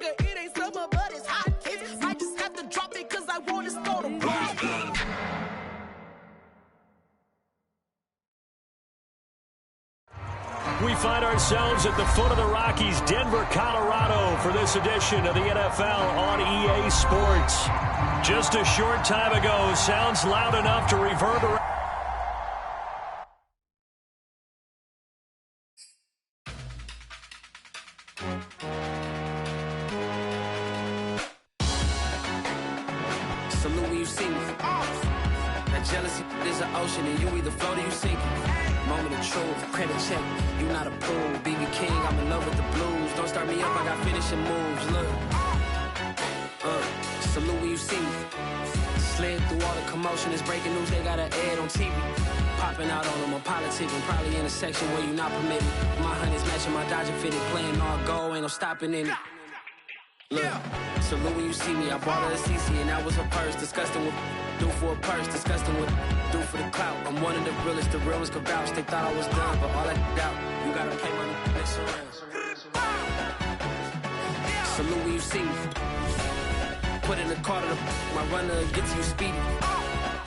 nigga, it ain't summer, but it's hot. Kids might just have to drop it cause I want to start a war. We find ourselves at the foot of the Rockies, Denver, Colorado, for this edition of the NFL on EA Sports. Just a short time ago, sounds loud enough to reverberate. Salute when you see me. That jealousy is an ocean, and you either float or you sink it. Moment of truth, credit check. You not a fool, BB King. I'm in love with the blues. Don't start me up, I got finishing moves. Look, salute when you see me. Slid through all the commotion, it's breaking news. They got an ad on TV. Popping out on them, I'm politicking. Probably in a section where you not permitted. My honey's matching my Dodger fitted, playing all gold, ain't no stopping in it. Look, salute when you see me. I bought her a CC and that was her purse. Disgusting with do for a purse. Disgusting with do for the clout. I'm one of the realest, the realest could vouch. They thought I was done, but all that doubt. You gotta play my next around. Salute when you see me. Put in the car to my runner gets you speedy.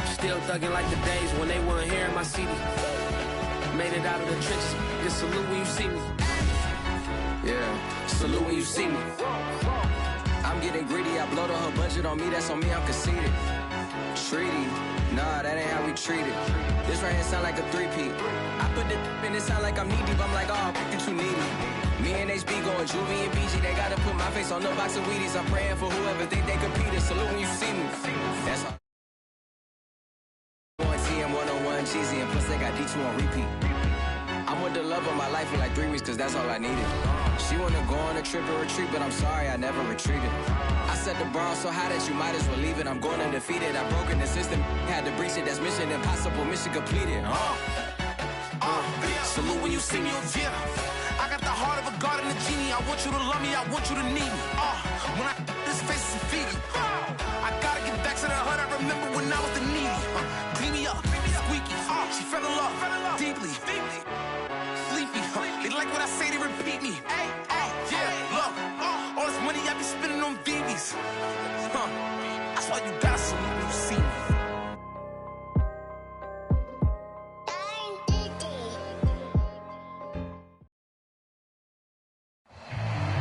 Still thugging like the days when they weren't here in my CD. Made it out of the trenches. Just salute when you see me. Yeah, salute when you see me. I'm getting greedy, I blowed her budget on me, that's on me, I'm conceited. Treaty, nah, that ain't how we treat it. This right here sound like a three-peat. I put the in it sound like I'm knee-deep, I'm like, oh, you too needy. Me and HB going Juvie and BG, they gotta put my face on the box of Wheaties. I'm praying for whoever think they competed, salute when you see me. That's all. TM101 cheesy, and plus they got D2 on repeat. I'm with the love of my life for like 3 weeks, cause that's all I needed. She wanna go on a trip and retreat, but I'm sorry, I never retreated. I set the bar so high that you might as well leave it. I'm going undefeated, I broke in the system, had to breach it, that's mission impossible, mission completed. Salute when you see me, yeah. I got the heart of a god and a genie. I want you to love me, I want you to need me. When I this face is Fiji. I gotta get back to the hood, I remember when I was the needy. Clean me up, squeaky. She fell in love, deeply. Sleepy, they like what I say, they repeat me. Yeah, look, all this money I be spending on BBs. That's why you gotta salute when you see me.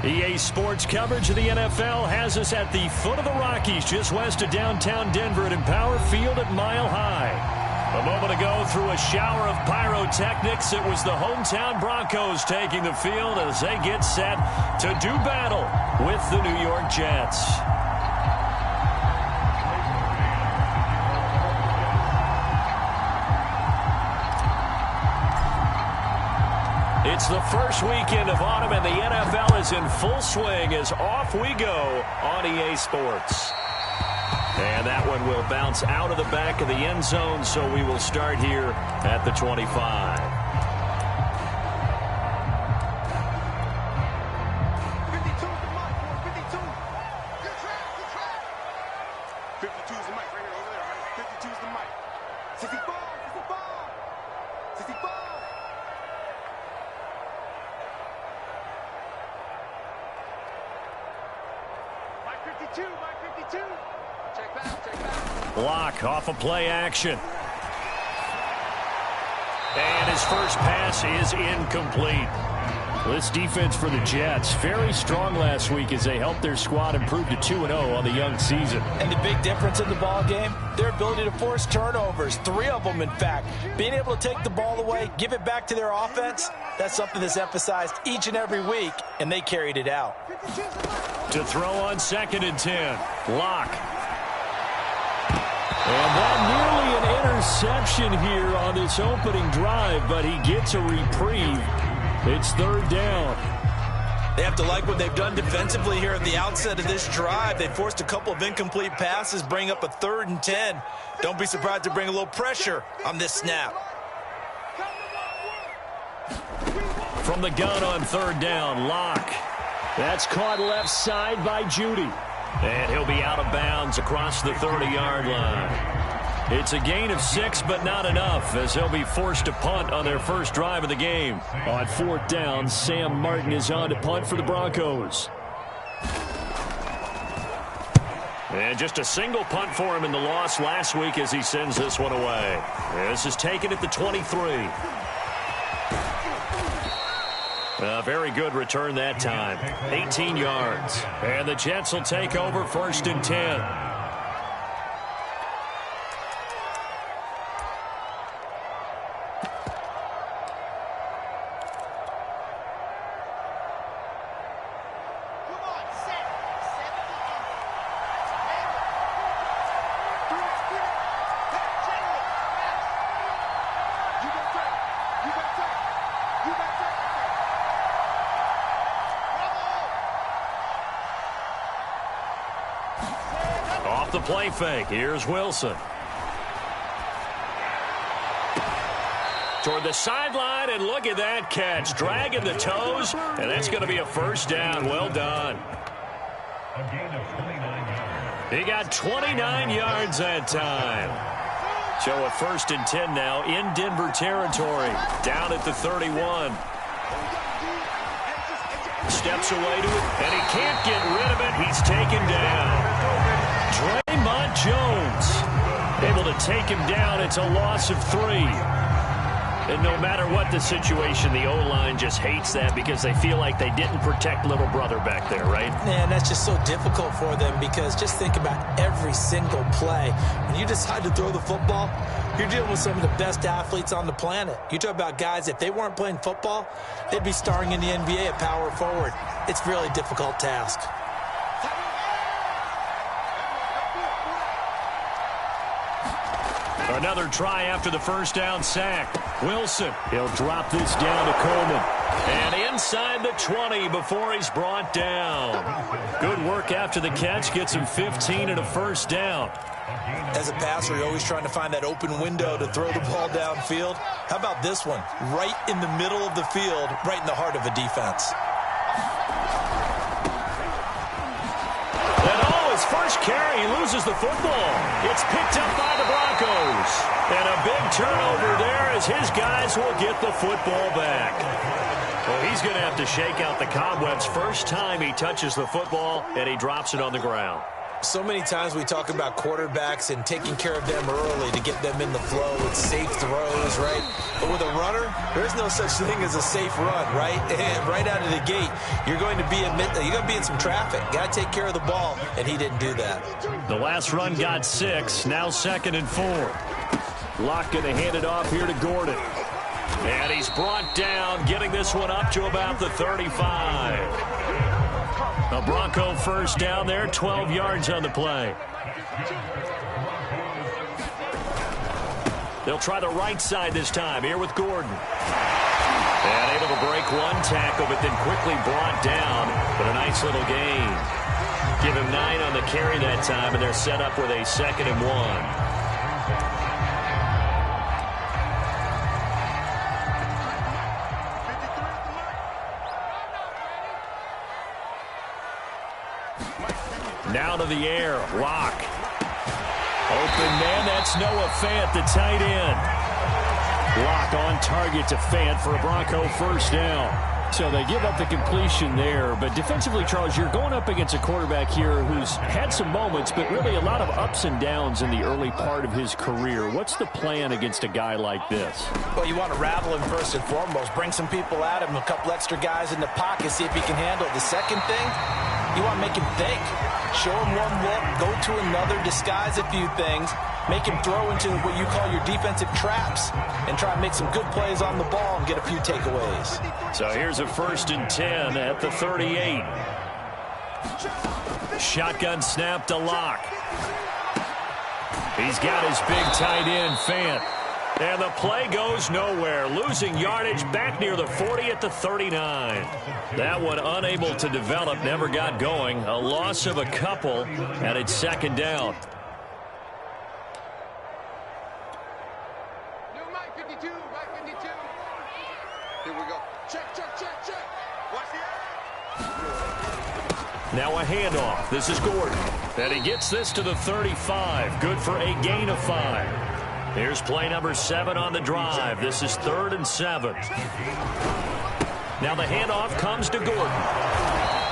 EA Sports coverage of the NFL has us at the foot of the Rockies, just west of downtown Denver at Empower Field at Mile High. A moment ago, through a shower of pyrotechnics, it was the hometown Broncos taking the field as they get set to do battle with the New York Jets. It's the first weekend of autumn, and the NFL is in full swing as off we go on EA Sports. And that one will bounce out of the back of the end zone, so we will start here at the 25. 52 is the mic, 52. Good track, good track. 52 is the mic right here, over there, right? 52 is the mic. 65, 65, 65. Mike 52, Mike 52. Check back, check back. Block off of play action. And his first pass is incomplete. This defense for the Jets, very strong last week as they helped their squad improve to 2-0 on the young season. And the big difference in the ball game, their ability to force turnovers, 3 of them in fact. Being able to take the ball away, give it back to their offense, that's something that's emphasized each and every week, and they carried it out. To throw on 2nd and 10, Locke. And that nearly an interception here on this opening drive, but he gets a reprieve. It's 3rd down. They have to like what they've done defensively here at the outset of this drive. They forced a couple of incomplete passes, bring up a 3rd and 10. Don't be surprised to bring a little pressure on this snap. From the gun on 3rd down, Locke. That's caught left side by Judy. And he'll be out of bounds across the 30-yard line. It's a gain of 6, but not enough, as they'll be forced to punt on their first drive of the game. On 4th down, Sam Martin is on to punt for the Broncos. And just a single punt for him in the loss last week as he sends this one away. This is taken at the 23. A very good return that time. 18 yards. And the Jets will take over 1st and 10. The play fake. Here's Wilson. Toward the sideline, and look at that catch. Dragging the toes, and that's going to be a 1st down. Well done. He got 29 yards that time. So a 1st and 10 now in Denver territory. Down at the 31. Steps away to it, and he can't get rid of it. He's taken down. Draymond Jones able to take him down. It's a loss of 3. And no matter what the situation, the O-line just hates that because they feel like they didn't protect little brother back there, right? Man, that's just so difficult for them because just think about every single play. When you decide to throw the football, you're dealing with some of the best athletes on the planet. You talk about guys, if they weren't playing football, they'd be starring in the NBA at power forward. It's a really difficult task. Another try after the 1st down sack. Wilson, he'll drop this down to Coleman. And inside the 20 before he's brought down. Good work after the catch. Gets him 15 and a 1st down. As a passer, you're always trying to find that open window to throw the ball downfield. How about this one? Right in the middle of the field, right in the heart of a defense. His first carry, he loses the football. It's picked up by the Broncos. And a big turnover there as his guys will get the football back. Well, he's going to have to shake out the cobwebs. First time he touches the football, and he drops it on the ground. So many times we talk about quarterbacks and taking care of them early to get them in the flow with safe throws, right? But with a runner, there's no such thing as a safe run, right? And right out of the gate, you're going to be in some traffic. Got to take care of the ball, and he didn't do that. The last run got 6, now 2nd and 4. Locke going to hand it off here to Gordon. And he's brought down, getting this one up to about the 35. A Bronco 1st down there, 12 yards on the play. They'll try the right side this time, here with Gordon. And able to break one tackle, but then quickly brought down. But a nice little gain. Give him 9 on the carry that time, and they're set up with a 2nd and 1. Now to the air, Locke. Open man, that's Noah Fant, the tight end. Locke on target to Fant for a Bronco 1st down. So they give up the completion there. But defensively, Charles, you're going up against a quarterback here who's had some moments, but really a lot of ups and downs in the early part of his career. What's the plan against a guy like this? Well, you want to rattle him first and foremost. Bring some people at him, a couple extra guys in the pocket, see if he can handle it. The second thing, you want to make him think. Show him one look, go to another, disguise a few things, make him throw into what you call your defensive traps, and try and make some good plays on the ball and get a few takeaways. So here's a 1st and 10 at the 38. Shotgun snap to Locke. He's got his big tight end, Fant. And the play goes nowhere. Losing yardage back near the 40 at the 39. That one unable to develop, never got going. A loss of a couple, and it's 2nd down. Here we go. Check, check, check, check. Watch the air. Now a handoff. This is Gordon. And he gets this to the 35. Good for a gain of 5. Here's play number 7 on the drive. This is 3rd and 7. Now the handoff comes to Gordon.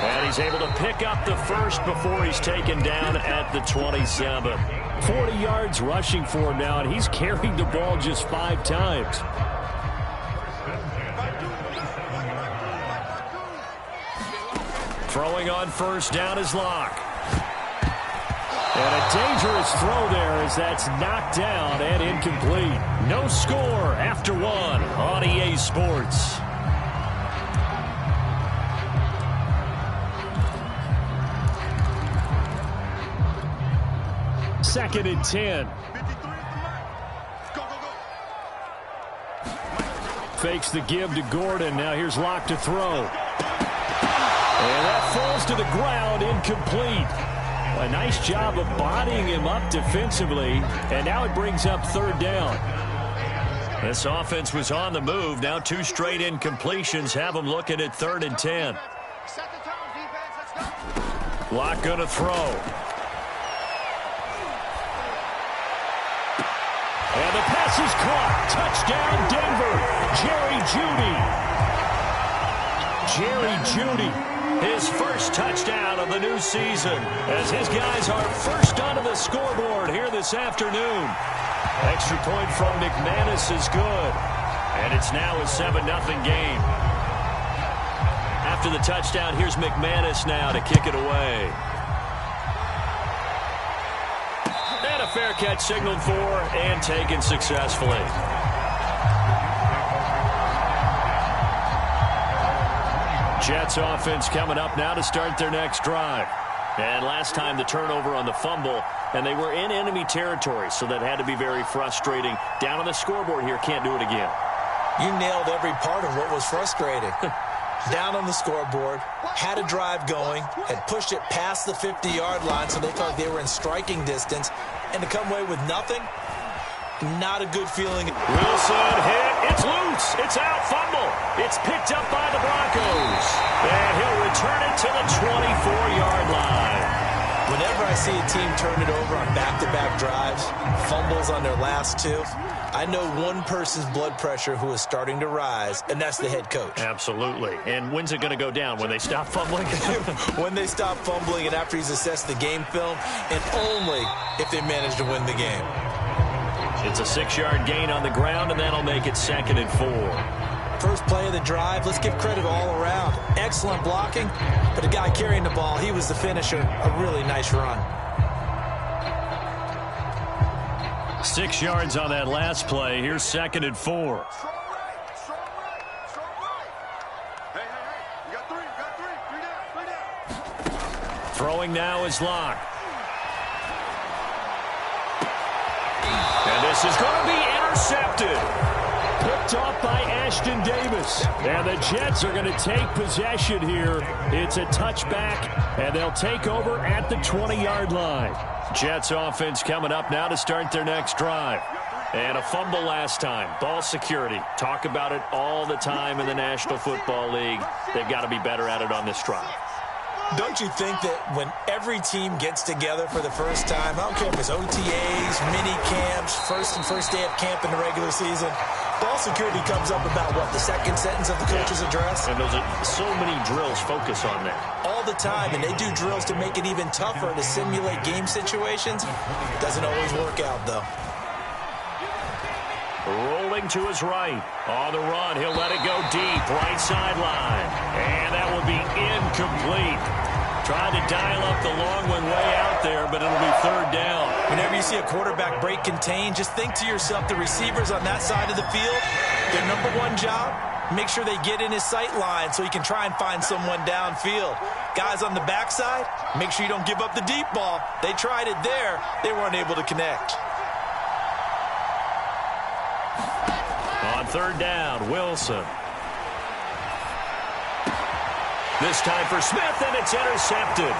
And he's able to pick up the first before he's taken down at the 27. 40 yards rushing for him now, and he's carried the ball just 5 times. Throwing on first down is Locke. And a dangerous throw there as that's knocked down and incomplete. No score after 1 on EA Sports. Second and 10. Fakes the give to Gordon. Now here's Locke to throw. And that falls to the ground, incomplete. A nice job of bodying him up defensively, and now it brings up third down. This offense was on the move. Now 2 straight incompletions have them looking at 3rd and 10. Locke going to throw. And the pass is caught. Touchdown, Denver. Jerry Jeudy. His first touchdown of the new season as his guys are first onto the scoreboard here this afternoon. Extra point from McManus is good. And it's now a 7-0 game. After the touchdown, here's McManus now to kick it away. And a fair catch signaled for and taken successfully. Jets offense coming up now to start their next drive. And last time the turnover on the fumble, and they were in enemy territory, so that had to be very frustrating. Down on the scoreboard here, can't do it again. You nailed every part of what was frustrating. Down on the scoreboard, had a drive going, had pushed it past the 50-yard line, so they thought they were in striking distance, and to come away with nothing, not a good feeling. Wilson hit. It's loose. It's out. Fumble. It's picked up by the Broncos. And he'll return it to the 24-yard line. Whenever I see a team turn it over on back-to-back drives, fumbles on their last 2, I know one person's blood pressure who is starting to rise, and that's the head coach. Absolutely. And when's it going to go down? When they stop fumbling? When they stop fumbling and after he's assessed the game film, and only if they manage to win the game. It's a 6-yard gain on the ground, and that'll make it 2nd and 4. First play of the drive, let's give credit all around. Excellent blocking, but the guy carrying the ball, he was the finisher. A really nice run. 6 yards on that last play. Here's 2nd and 4. Throwing now is Locke. And this is going to be intercepted. Picked off by Ashton Davis. And the Jets are going to take possession here. It's a touchback, and they'll take over at the 20-yard line. Jets offense coming up now to start their next drive. And a fumble last time. Ball security. Talk about it all the time in the National Football League. They've got to be better at it on this drive. Don't you think that when every team gets together for the first time, I don't care if it's OTAs, mini camps, first day of camp in the regular season, ball security comes up about, what, the second sentence of the coach's address? And those are so many drills focus on that. All the time, and they do drills to make it even tougher to simulate game situations. Doesn't always work out, though. Rolling to his right. On the run, he'll let it go deep. Right sideline. And that will be incomplete. Trying to dial up the long one way out there, but it'll be 3rd down. Whenever you see a quarterback break contain, just think to yourself, the receivers on that side of the field, their number one job, make sure they get in his sight line so he can try and find someone downfield. Guys on the backside, make sure you don't give up the deep ball. They tried it there. They weren't able to connect. On 3rd down, Wilson. This time for Smith, and it's intercepted.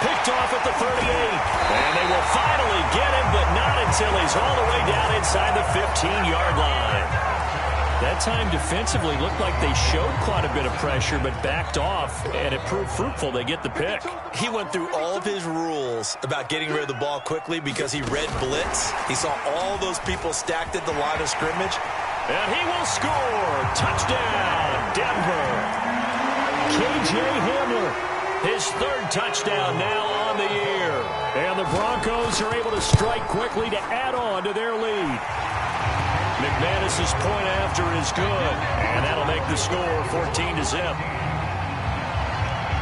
Picked off at the 38. And they will finally get him, but not until he's all the way down inside the 15-yard line. That time defensively looked like they showed quite a bit of pressure, but backed off, and it proved fruitful. They get the pick. He went through all of his rules about getting rid of the ball quickly because he read blitz. He saw all those people stacked at the line of scrimmage. And he will score. Touchdown, Denver. K.J. Hamler. His third touchdown now on the year. And the Broncos are able to strike quickly to add on to their lead. McManus's point after is good, and that'll make the score 14-0.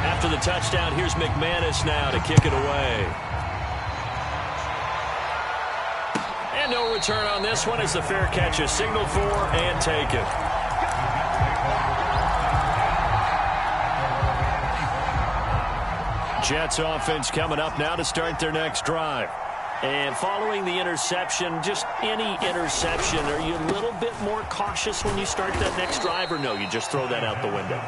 After the touchdown, here's McManus now to kick it away. And no return on this one as the fair catch is signaled for and taken. Jets offense coming up now to start their next drive. And following the interception, just any interception, are you a little bit more cautious when you start that next drive, or no, you just throw that out the window?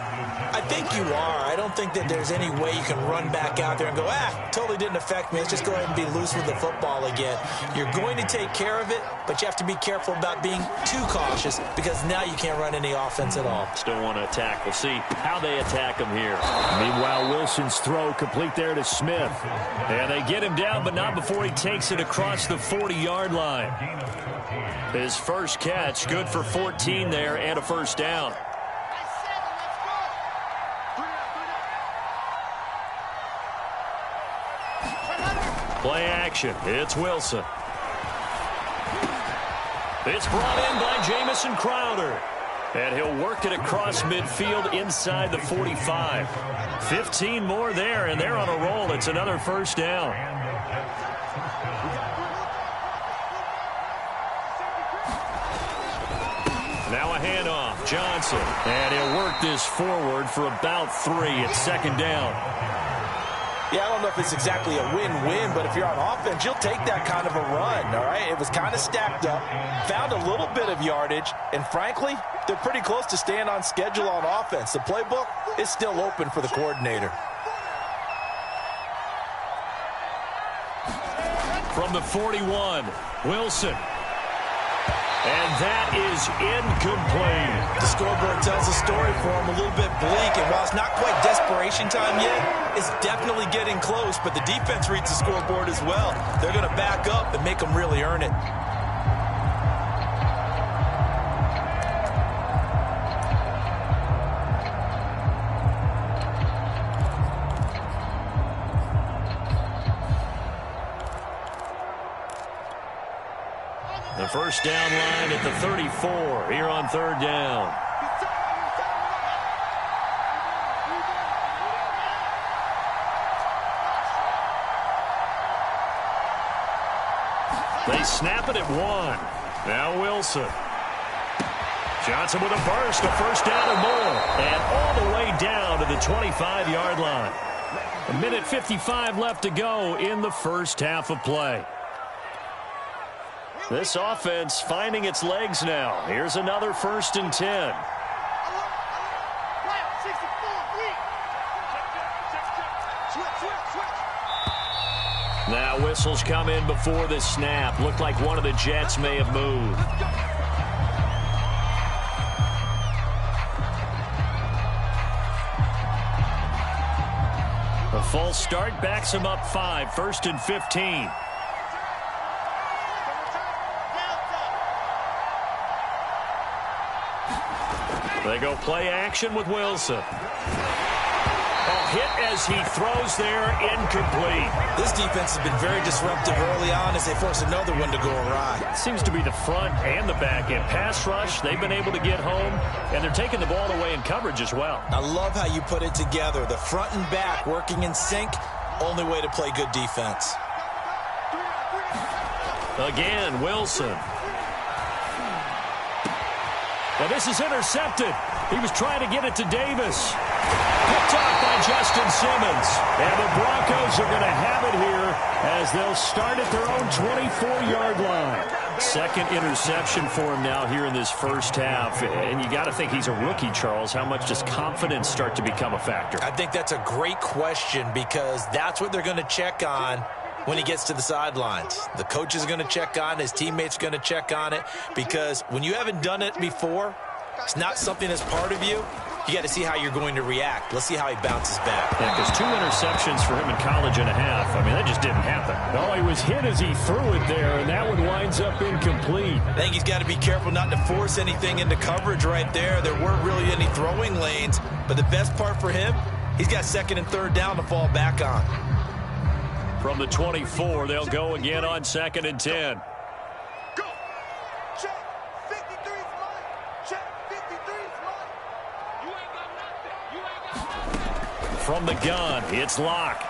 I think you are. I don't think that there's any way you can run back out there and go, totally didn't affect me. Let's just go ahead and be loose with the football again. You're going to take care of it, but you have to be careful about being too cautious because now you can't run any offense at all. Still want to attack. We'll see how they attack him here. Meanwhile, Wilson's throw complete there to Smith. And they get him down, but not before he takes it across the 40-yard line. His first catch, good for 14 there and a first down. Play action. It's Wilson. It's brought in by Jamison Crowder. And he'll work it across midfield inside the 45. 15 more there, and they're on a roll. It's another first down. Now a handoff. Johnson. And he'll work this forward for about 3. It's second down. Yeah, I don't know if it's exactly a win-win, but if you're on offense, you'll take that kind of a run, all right? It was kind of stacked up, found a little bit of yardage, and frankly, they're pretty close to staying on schedule on offense. The playbook is still open for the coordinator. From the 41, Wilson. And that is incomplete. The scoreboard tells a story for him, a little bit bleak, and while it's not quite desperation time yet, it's definitely getting close, but the defense reads the scoreboard as well. They're going to back up and make them really earn it. The first down line at the 34 here on third down. They snap it at 1. Now Wilson. Johnson with a burst, a first down and more. And all the way down to the 25-yard line. 1:55 left to go in the first half of play. This offense finding its legs now. Here's another 1st and 10. Now whistles come in before the snap. Looked like one of the Jets may have moved. A false start backs him up 5. 1st and 15. They go play action with Wilson. Hit as he throws there, incomplete. This defense has been very disruptive early on as they force another one to go awry. It seems to be the front and the back end. Pass rush, they've been able to get home, and they're taking the ball away in coverage as well. I love how you put it together. The front and back working in sync, only way to play good defense. Again, Wilson. Now this is intercepted. He was trying to get it to Davis. Picked off by Justin Simmons. And the Broncos are going to have it here as they'll start at their own 24-yard line. Second interception for him now here in this first half. And you got to think he's a rookie, Charles. How much does confidence start to become a factor? I think that's a great question because that's what they're going to check on when he gets to the sidelines. The coach is going to check on it. His teammates are going to check on it because when you haven't done it before, it's not something that's part of you. you got to see how you're going to react. Let's see how he bounces back. Yeah, because 2 interceptions for him in college and a half. I mean, that just didn't happen. No, he was hit as he threw it there, and that one winds up incomplete. I think he's got to be careful not to force anything into coverage right there. There weren't really any throwing lanes, but the best part for him, he's got 2nd and 3rd down to fall back on. From the 24, they'll go again on 2nd and 10. Go. Check. 53's mine. Check. 53's mine. You ain't got nothing. You ain't got nothing. From the gun, it's Locke.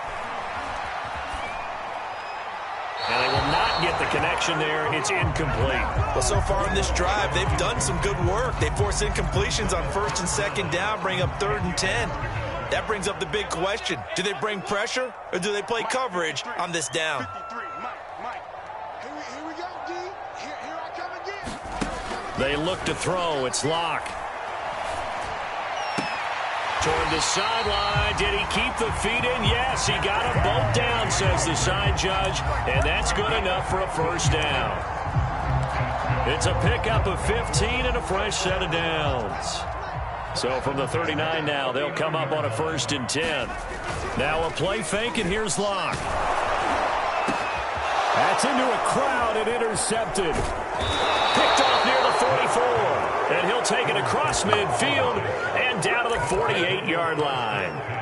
And they will not get the connection there. It's incomplete. Well, so far in this drive, they've done some good work. They force incompletions on 1st and 2nd down, bring up 3rd and 10. That brings up the big question. Do they bring pressure or do they play coverage on this down? 53, Mike. Here we go, D. Here I come again. They look to throw. It's Locke. Toward the sideline. Did he keep the feet in? Yes, he got them both down, says the side judge. And that's good enough for a 1st down. It's a pickup of 15 and a fresh set of downs. So from the 39 now, they'll come up on a 1st and 10. Now a play fake, and here's Locke. That's into a crowd and intercepted. Picked off near the 44. And he'll take it across midfield and down to the 48-yard line.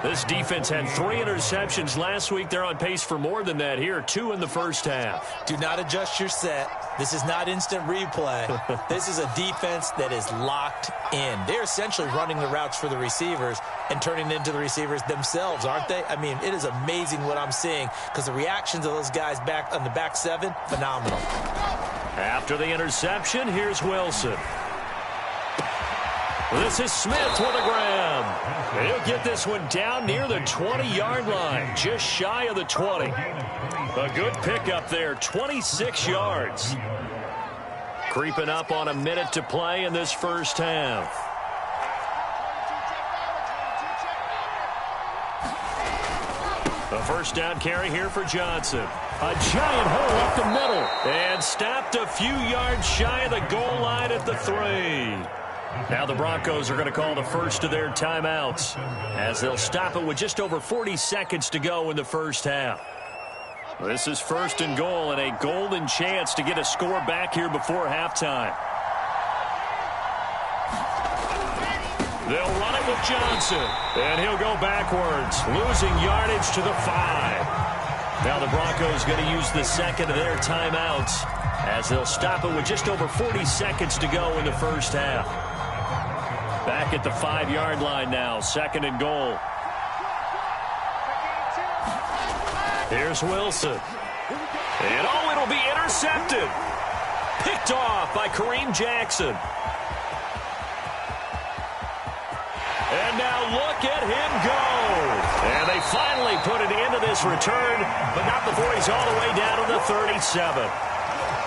This defense had 3 interceptions last week. They're on pace for more than that here, 2 in the 1st half. Do not adjust your set. This is not instant replay. This is a defense that is locked in. They're essentially running the routes for the receivers and turning into the receivers themselves, aren't they? I mean, it is amazing what I'm seeing because the reactions of those guys back on the back 7, phenomenal. After the interception, here's Wilson. This is Smith with a grab. He'll get this one down near the 20-yard line, just shy of the 20. A good pickup there, 26 yards. Creeping up on a minute to play in this 1st half. A 1st down carry here for Johnson. A giant hole up the middle. And stopped a few yards shy of the goal line at the 3. Now the Broncos are going to call the 1st of their timeouts as they'll stop it with just over 40 seconds to go in the 1st half. This is 1st and goal and a golden chance to get a score back here before halftime. They'll run it with Johnson, and he'll go backwards, losing yardage to the 5. Now the Broncos going to use the 2nd of their timeouts as they'll stop it with just over 40 seconds to go in the 1st half. Back at the 5-yard line now, 2nd and goal. Here's Wilson. And it'll be intercepted. Picked off by Kareem Jackson. And now look at him go. And they finally put an end to this return, but not before he's all the way down to the 37.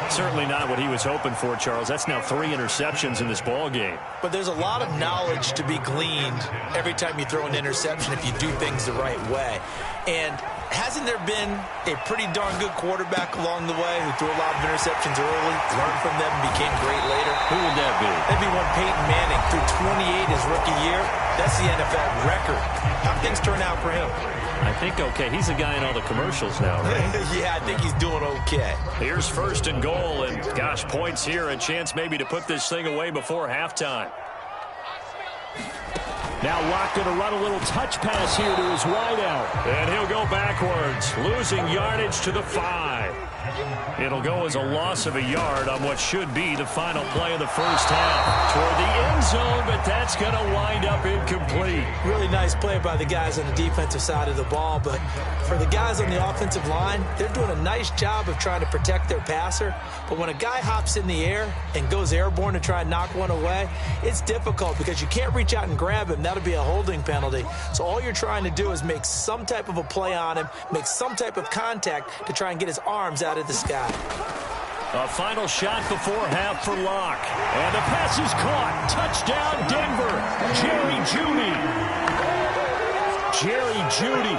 Certainly not what he was hoping for, Charles. That's now 3 interceptions in this ball game. But there's a lot of knowledge to be gleaned every time you throw an interception if you do things the right way. And hasn't there been a pretty darn good quarterback along the way who threw a lot of interceptions early, learned from them, and became great later? Who would that be? That'd be one Peyton Manning threw 28 his rookie year. That's the NFL record. How'd things turn out for him? I think okay. He's the guy in all the commercials now, right? Yeah, I think he's doing okay. Here's 1st and goal, and gosh, points here. A chance maybe to put this thing away before halftime. Now Locke going to run a little touch pass here to his wideout. And he'll go backwards, losing yardage to the 5. It'll go as a loss of a yard on what should be the final play of the 1st half. Toward the end zone, but that's going to wind up incomplete. Really nice play by the guys on the defensive side of the ball, but for the guys on the offensive line, they're doing a nice job of trying to protect their passer. But when a guy hops in the air and goes airborne to try and knock one away, it's difficult because you can't reach out and grab him. That'll be a holding penalty. So all you're trying to do is make some type of a play on him, make some type of contact to try and get his arms out of the sky. A final shot before half for Locke. And the pass is caught. Touchdown, Denver. Jerry Jeudy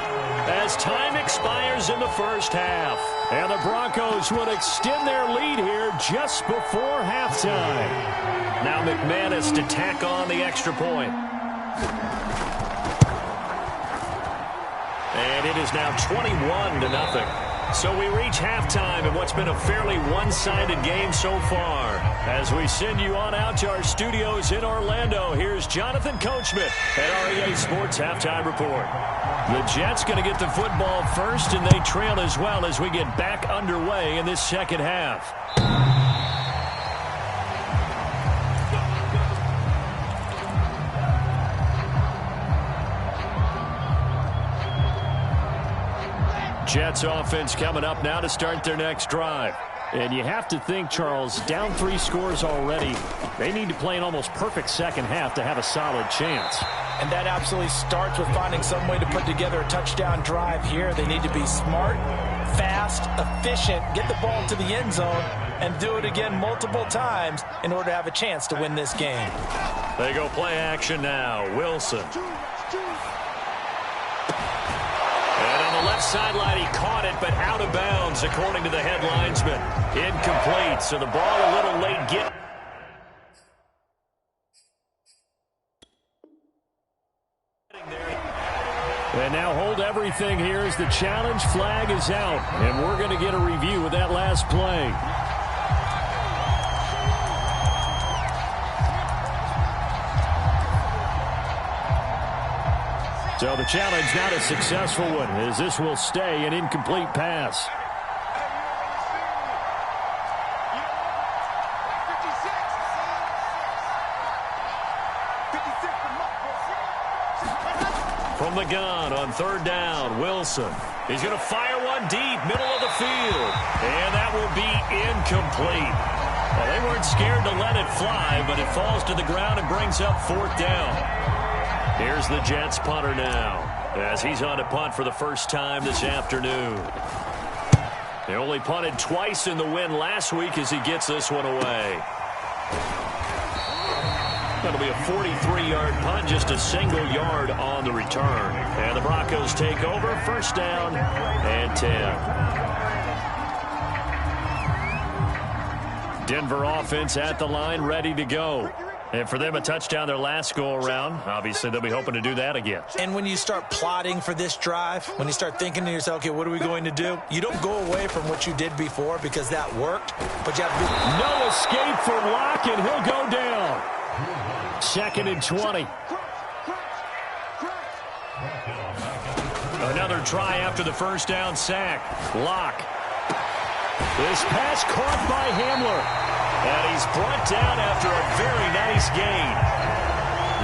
as time expires in the 1st half. And the Broncos would extend their lead here just before halftime. Now McManus to tack on the extra point. And it is now 21-0. So we reach halftime in what's been a fairly one-sided game so far. As we send you on out to our studios in Orlando, here's Jonathan Coachman at REA Sports Halftime Report. The Jets going to get the football first, and they trail as well as we get back underway in this second half. Jets offense coming up now to start their next drive. And you have to think, Charles, down 3 scores already. They need to play an almost perfect second half to have a solid chance. And that absolutely starts with finding some way to put together a touchdown drive here. They need to be smart, fast, efficient, get the ball to the end zone, and do it again multiple times in order to have a chance to win this game. They go play action now. Wilson. Left sideline, he caught it, but out of bounds, according to the head linesman. Incomplete, so the ball a little late. And now hold everything here as the challenge flag is out. And we're going to get a review of that last play. So the challenge not a successful one, as this will stay an incomplete pass. From the gun on third down, Wilson. He's going to fire one deep, middle of the field. And that will be incomplete. Well, they weren't scared to let it fly, but it falls to the ground and brings up fourth down. Here's the Jets punter now, as he's on to punt for the first time this afternoon. They only punted twice in the win last week as he gets this one away. That'll be a 43-yard punt, just a single yard on the return. And the Broncos take over, first down and 10. Denver offense at the line, ready to go. And for them, a touchdown their last go-around. Obviously, they'll be hoping to do that again. And when you start plotting for this drive, when you start thinking to yourself, okay, what are we going to do? You don't go away from what you did before because that worked. But you have to be... No escape for Locke, and he'll go down. 2nd and 20. Another try after the first down sack. Locke. This pass caught by Hamler. And he's brought down after a very nice gain.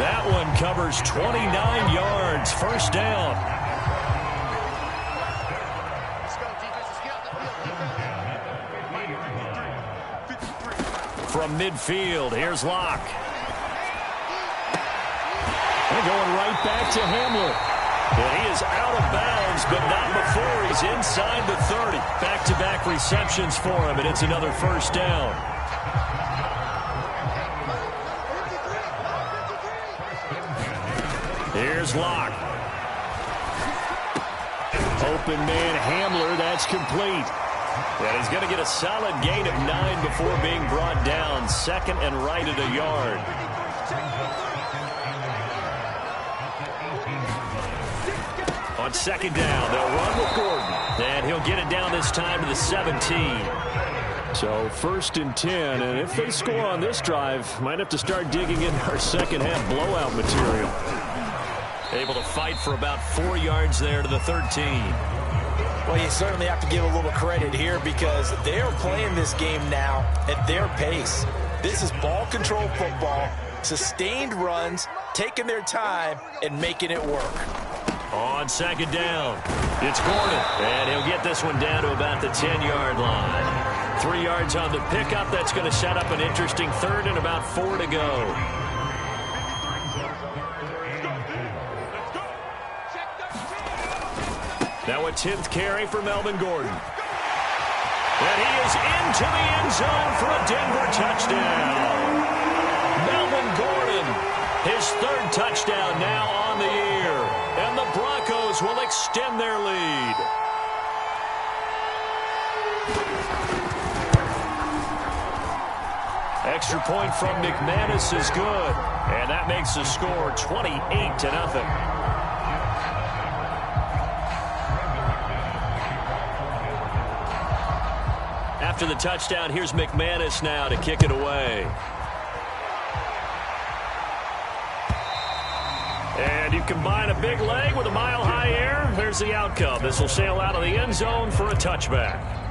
That one covers 29 yards. First down. From midfield, here's Locke. They're going right back to Hamler. And he is out of bounds, but not before he's inside the 30. Back-to-back receptions for him, and it's another first down. Here's Locke. Open man Hamler, that's complete. And he's going to get a solid gain of 9 before being brought down. 2nd and right at a yard. On 2nd down, they'll run with Gordon. And he'll get it down this time to the 17. So 1st and 10, and if they score on this drive, might have to start digging in our second half blowout material. Able to fight for about 4 yards there to the 13. Well, you certainly have to give a little credit here because they are playing this game now at their pace. This is ball control football, sustained runs, taking their time, and making it work. On 2nd down, it's Gordon, and he'll get this one down to about the 10-yard line. 3 yards on the pickup. That's going to set up an interesting 3rd and about 4 to go. Now a 10th carry for Melvin Gordon. And he is into the end zone for a Denver touchdown. Melvin Gordon, his 3rd touchdown now on the year. And the Broncos will extend their lead. Extra point from McManus is good. And that makes the score 28-0. After the touchdown, here's McManus now to kick it away. And you combine a big leg with a mile-high air. There's the outcome. This will sail out of the end zone for a touchback.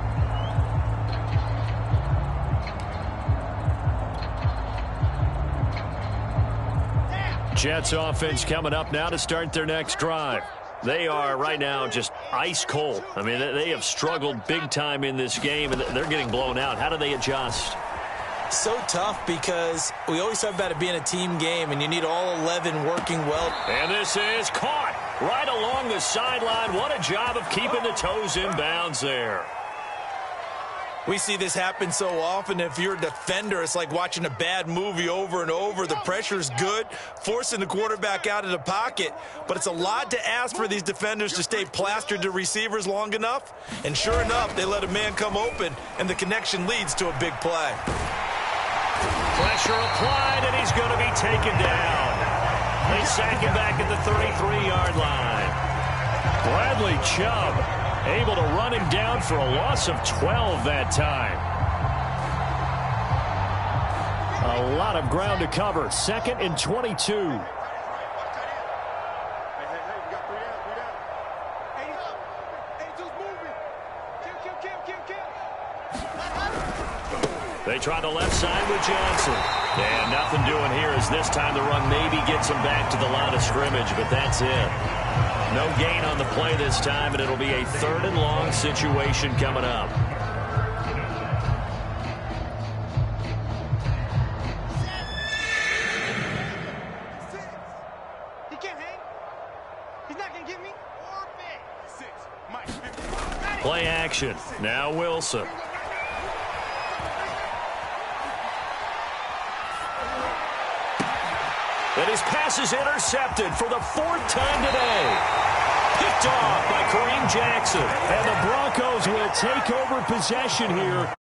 Jets offense coming up now to start their next drive. They are right now just ice cold. I mean, they have struggled big time in this game, and they're getting blown out. How do they adjust? So tough because we always talk about it being a team game, and you need all 11 working well. And this is caught right along the sideline. What a job of keeping the toes in bounds there. We see this happen so often. If you're a defender, it's like watching a bad movie over and over. The pressure's good, forcing the quarterback out of the pocket. But it's a lot to ask for these defenders to stay plastered to receivers long enough. And sure enough, they let a man come open, and the connection leads to a big play. Pressure applied, and he's going to be taken down. They sack him back at the 33-yard line. Bradley Chubb able to run him down for a loss of 12 that time. A lot of ground to cover. 2nd and 22. They try the left side with Johnson. And nothing doing here as this time the run maybe gets them back to the line of scrimmage, but that's it. No gain on the play this time, and it'll be a 3rd and long situation coming up. He can't hang. He's not going to get me. Play action. Now Wilson. And his pass is intercepted for the 4th time today. Picked off by Kareem Jackson. And the Broncos will take over possession here.